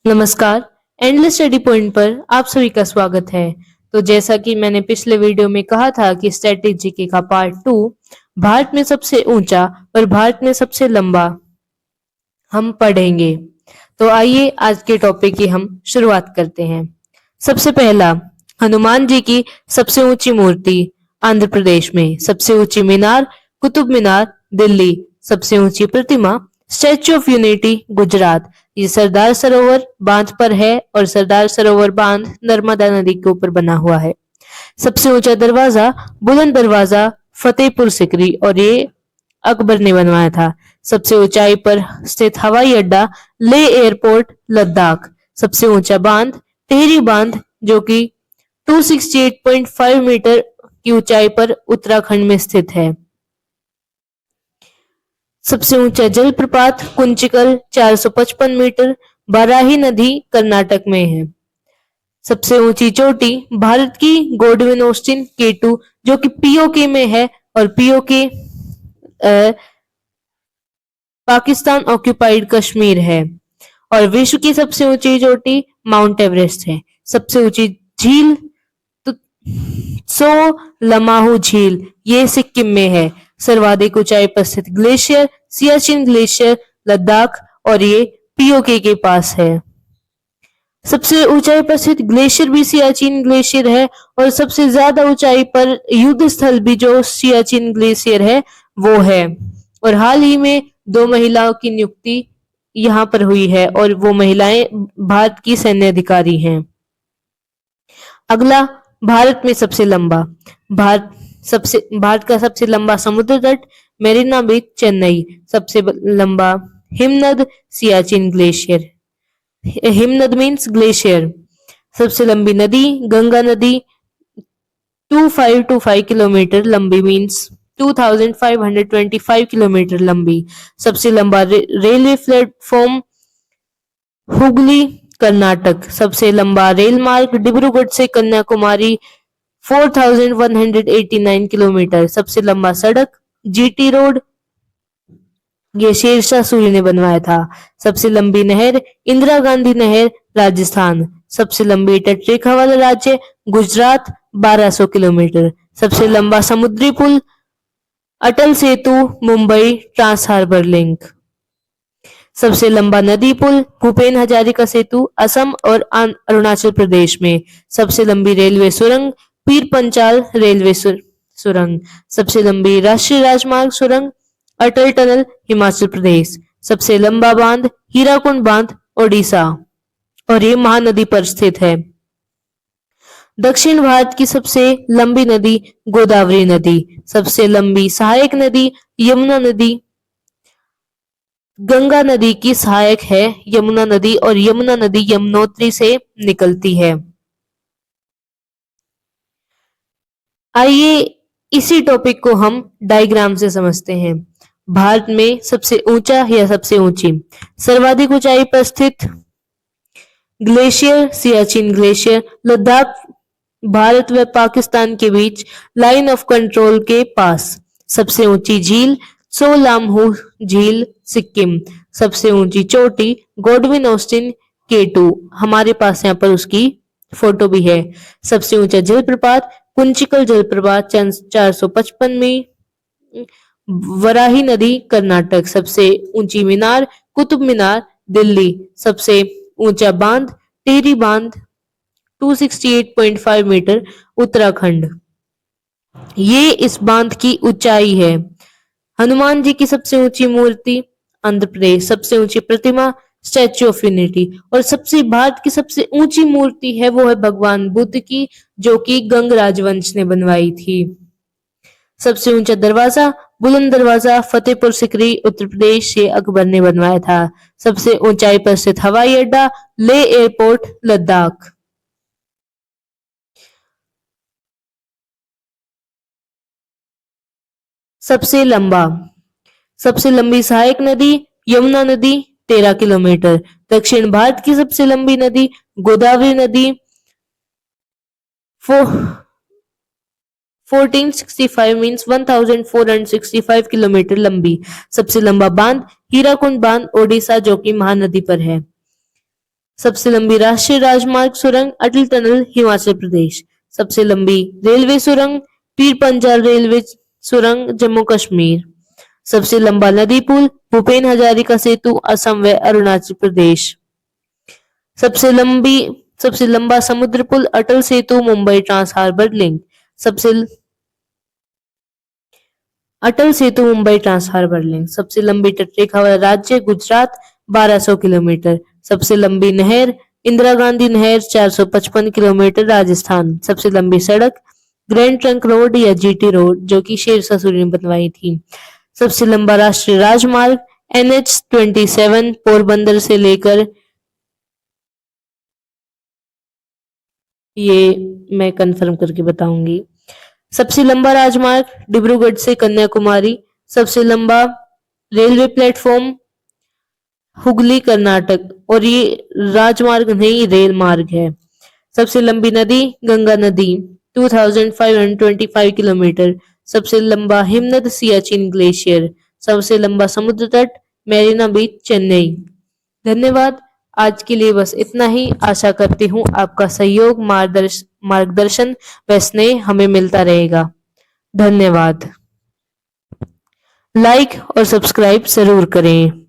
नमस्कार। Endless study point पर आप सभी का स्वागत है। तो जैसा कि मैंने पिछले वीडियो में कहा था कि स्टैटिक जीके का पार्ट 2 भारत में सबसे ऊंचा और भारत में सबसे लंबा हम पढ़ेंगे। तो आइए आज के टॉपिक की हम शुरुआत करते हैं। सबसे पहला, हनुमान जी की सबसे ऊंची मूर्ति आंध्र प्रदेश में। सबसे ऊंची मीनार कुतुब मीनार दिल्ली। सबसे ऊंची प्रतिमा स्टैच्यू ऑफ यूनिटी गुजरात। ये सरदार सरोवर बांध पर है और सरदार सरोवर बांध नर्मदा नदी के ऊपर बना हुआ है। सबसे ऊंचा दरवाजा बुलंद दरवाजा फतेहपुर सिकरी और ये अकबर ने बनवाया था। सबसे ऊंचाई पर स्थित हवाई अड्डा लेह एयरपोर्ट लद्दाख। सबसे ऊंचा बांध टिहरी बांध जो कि 268.5 मीटर की ऊंचाई पर उत्तराखंड में स्थित है। सबसे ऊंचा जलप्रपात कुंचिकल 455 मीटर बाराही नदी कर्नाटक में है। सबसे ऊंची चोटी भारत की गोडविन ऑस्टिन K2 जो कि पीओके में है और पीओके पाकिस्तान ऑक्यूपाइड कश्मीर है। और विश्व की सबसे ऊंची चोटी माउंट एवरेस्ट है। सबसे ऊंची झील त्सो लमाहू झील ये सिक्किम में है। सर्वाधिक ऊंचाई पर स्थित ग्लेशियर सियाचिन ग्लेशियर लद्दाख और ये पीओके के पास है। सबसे ऊंचाई पर स्थित ग्लेशियर भी सियाचिन ग्लेशियर है और सबसे ज्यादा ऊंचाई पर युद्ध स्थल भी जो सियाचिन ग्लेशियर है वो है। और हाल ही में 2 महिलाओं की नियुक्ति यहाँ पर हुई है और वो महिलाएं भारत की सैन्य अधिकारी हैं। अगला, भारत में सबसे लंबा भारत का सबसे लंबा समुद्र तट मेरिना बीच चेन्नई। सबसे लंबा हिमनद सियाचिन ग्लेशियर। हिमनद मीन्स ग्लेशियर। सबसे लंबी नदी गंगा नदी 2525 किलोमीटर लंबी मीन्स 2525 किलोमीटर लंबी। सबसे लंबा रेलवे प्लेटफॉर्म हुगली कर्नाटक। सबसे लंबा रेल मार्ग डिब्रूगढ़ से कन्याकुमारी 4189 किलोमीटर। सबसे लंबा सड़क जीटी रोड ये शेरशाह सूरी ने बनवाया था। सबसे लंबी नहर इंदिरा गांधी नहर राजस्थान। सबसे लंबी तटरेखा वाला राज्य गुजरात 1200 किलोमीटर। सबसे लंबा समुद्री पुल Atal Setu Mumbai trans harbour link. सबसे लंबा नदी पुल भूपेन हजारिका सेतु असम और अरुणाचल प्रदेश में। सबसे लंबी रेलवे सुरंग पीर पंचाल रेलवे सुरंग। सबसे लंबी राष्ट्रीय राजमार्ग सुरंग अटल टनल हिमाचल प्रदेश। सबसे लंबा बांध हीराकुंड बांध ओडिशा और ये महानदी पर स्थित है। दक्षिण भारत की सबसे लंबी नदी गोदावरी नदी। सबसे लंबी सहायक नदी यमुना नदी। गंगा नदी की सहायक है यमुना नदी और यमुना नदी यमुनोत्री से निकलती है। आइए इसी टॉपिक को हम डायग्राम से समझते हैं। भारत में सबसे ऊंचा या सबसे ऊंची सर्वाधिक ऊंचाई पर स्थित ग्लेशियर सियाचिन ग्लेशियर लद्दाख भारत व पाकिस्तान के बीच लाइन ऑफ कंट्रोल के पास। सबसे ऊंची झील त्सो लामहू झील सिक्किम। सबसे ऊंची चोटी गोडविन ऑस्टिन K2 हमारे पास यहाँ पर उसकी फोटो भी है। सबसे ऊंचा जलप्रपात कुंचिकल जलप्रपात 455 में वराही नदी कर्नाटक। सबसे ऊंची मीनार कुतुब मीनार दिल्ली। सबसे ऊंचा बांध टिहरी बांध 268.5 मीटर उत्तराखंड। ये इस बांध की ऊंचाई है। हनुमान जी की सबसे ऊंची मूर्ति आंध्र प्रदेश। सबसे ऊंची प्रतिमा स्टैच्यू ऑफ यूनिटी और भारत की सबसे ऊंची मूर्ति है वो है भगवान बुद्ध की जो कि गंग राजवंश ने बनवाई थी। सबसे ऊंचा दरवाजा बुलंद दरवाजा फतेहपुर सिकरी उत्तर प्रदेश से अकबर ने बनवाया था। सबसे ऊंचाई पर स्थित हवाई अड्डा लेह एयरपोर्ट लद्दाख। सबसे लंबी सहायक नदी यमुना नदी 13 किलोमीटर। दक्षिण भारत की सबसे लंबी नदी गोदावरी नदी 1465 मीन्स 1465 किलोमीटर लंबी। सबसे लंबा बांध हीराकुंड बांध ओडिशा जो कि महानदी पर है। सबसे लंबी राष्ट्रीय राजमार्ग सुरंग अटल टनल हिमाचल प्रदेश। सबसे लंबी रेलवे सुरंग पीर पंजाल रेलवे सुरंग जम्मू कश्मीर। सबसे लंबा नदी पुल भूपेन हजारिका सेतु असम व अरुणाचल प्रदेश। सबसे लंबी सबसे लंबा समुद्र पुल Atal Setu Mumbai trans harbour link. सबसे Atal Setu Mumbai trans harbour link. सबसे लंबी तटरेखा वाला राज्य गुजरात 1200 किलोमीटर। सबसे लंबी नहर इंदिरा गांधी नहर 455 किलोमीटर राजस्थान। सबसे लंबी सड़क ग्रैंड ट्रंक रोड या जीटी रोड जो कि शेरशाह सूरी ने बनवाई थी। सबसे लंबा राष्ट्रीय राजमार्ग NH27 पोरबंदर से लेकर, ये मैं कंफर्म करके बताऊंगी। सबसे लंबा राजमार्ग डिब्रूगढ़ से कन्याकुमारी। सबसे लंबा रेलवे प्लेटफॉर्म हुगली कर्नाटक, और ये राजमार्ग नहीं रेल मार्ग है। सबसे लंबी नदी गंगा नदी 2525 किलोमीटर। सबसे लंबा हिमनद सियाचिन ग्लेशियर। सबसे लंबा समुद्र तट मेरिना बीच चेन्नई। धन्यवाद। आज के लिए बस इतना ही। आशा करती हूँ आपका सहयोग मार्गदर्शन व स्नेह हमें मिलता रहेगा। धन्यवाद। लाइक और सब्सक्राइब जरूर करें।